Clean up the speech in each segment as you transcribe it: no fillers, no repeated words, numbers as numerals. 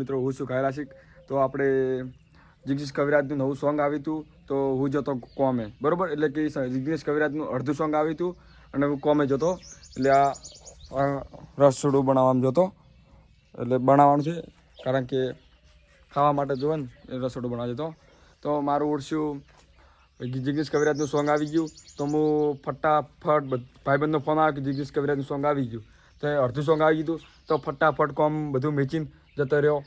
મિત્રો હું છું કાયરાશિક. તો આપણે જિગ્નેશ કવિરાજનું નવું સોંગ આવ્યું હતું તો હું જતો કોમે, બરાબર. એટલે કે જિગ્નેશ કવિરાજનું અડધું સોંગ આવ્યું હતું અને હું કોમે જતો, એટલે આ રસોડું બનાવવામાં જતો. એટલે બનાવવાનું છે કારણ કે ખાવા માટે જોવે ને એ રસોડું બનાવવા જતો. તો મારું ઓળશું જિગ્નેશ કવિરાજનું સોંગ આવી ગયું તો હું ફટાફટ ભાઈબંધનો ફોન આવ્યો કે જિગ્નેશ કવિરાજનું સોંગ આવી ગયું. તો અડધું સોંગ આવી ગયું તો ફટાફટ કોમ બધું વેચીને જતો રહ્યો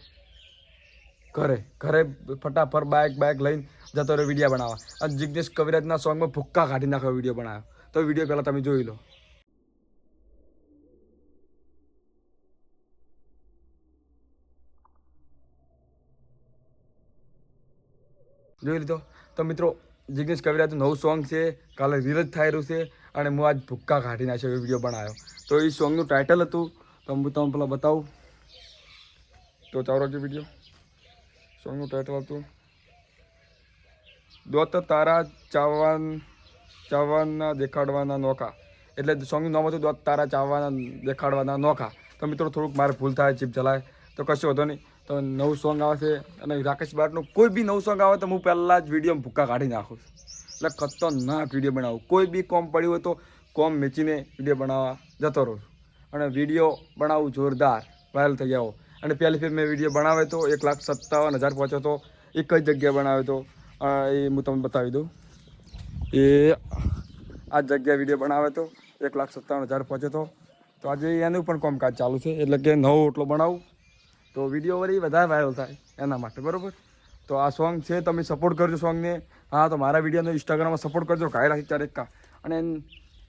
ઘરે. ફટાફટ બાઇક લઈને જતો રહ્યો વિડીયો બનાવવા. અને જિગ્નેશ કવિરાજના સોંગમાં ભૂક્કા કાઢી નાખવા વિડીયો બનાવ્યો. તો વિડીયો પહેલાં તમે જોઈ લો. જોઈ લીધો. તો મિત્રો જિગ્નેશ કવિરાજનું નવું સોંગ છે, કાલે રિલીઝ થઈ રહ્યું છે અને હું આજ ભૂક્કા કાઢી નાખ્યો એ વિડીયો બનાવ્યો. તો એ સોંગનું ટાઇટલ હતું તો હું તમને પેલા બતાવું. તો ચાલો જે વિડીયો સોંગનું ટાઇટલ હતું દોત તારા ચાવવાના દેખાડવાના નોખા. એટલે સોંગનું નામ હતું દોત તારા ચાવવાના દેખાડવાના નોખા. તો મિત્રો થોડુંક મારે ભૂલ થાય, ચીપ ચલાય તો કશું વાંધો નહીં. તો નવું સોંગ આવે છે અને રાકેશ બાટનું કોઈ બી નવું સોંગ આવે તો હું પહેલાં જ વિડીયો ભૂક્કા કાઢી નાખું છું. એટલે ખતરનાક વિડીયો બનાવું. કોઈ બી કોમ પડ્યું હોય તો કોમ વેચીને વિડીયો બનાવવા જતો રહું અને વિડીયો બનાવું જોરદાર વાયરલ થઈ જાઓ. અને પહેલી ફેર મેં વિડીયો બનાવ્યો હતો 1,57,000 પહોંચ્યો હતો. એક જ જગ્યાએ બનાવ્યો હતો, એ હું તમને બતાવી દઉં. એ આ જગ્યાએ વિડીયો બનાવ્યો હતો, 1,57,000 પહોંચ્યો હતો. તો આજે એનું પણ કામકાજ ચાલુ છે, એટલે કે નવો ઓટલો બનાવું તો વિડીયો વળી વધારે વાયરલ થાય એના માટે, બરાબર. તો આ સોંગ છે, તમે સપોર્ટ કરજો સોંગને. હા, તો મારા વિડીયોનો ઇન્સ્ટાગ્રામમાં સપોર્ટ કરજો કાયરાશિક 4 અને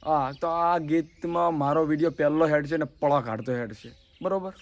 હા, તો આ ગીતમાં મારો વિડીયો પહેલો હેડ છે ને પળા કાઢતો હેડ છે, બરાબર.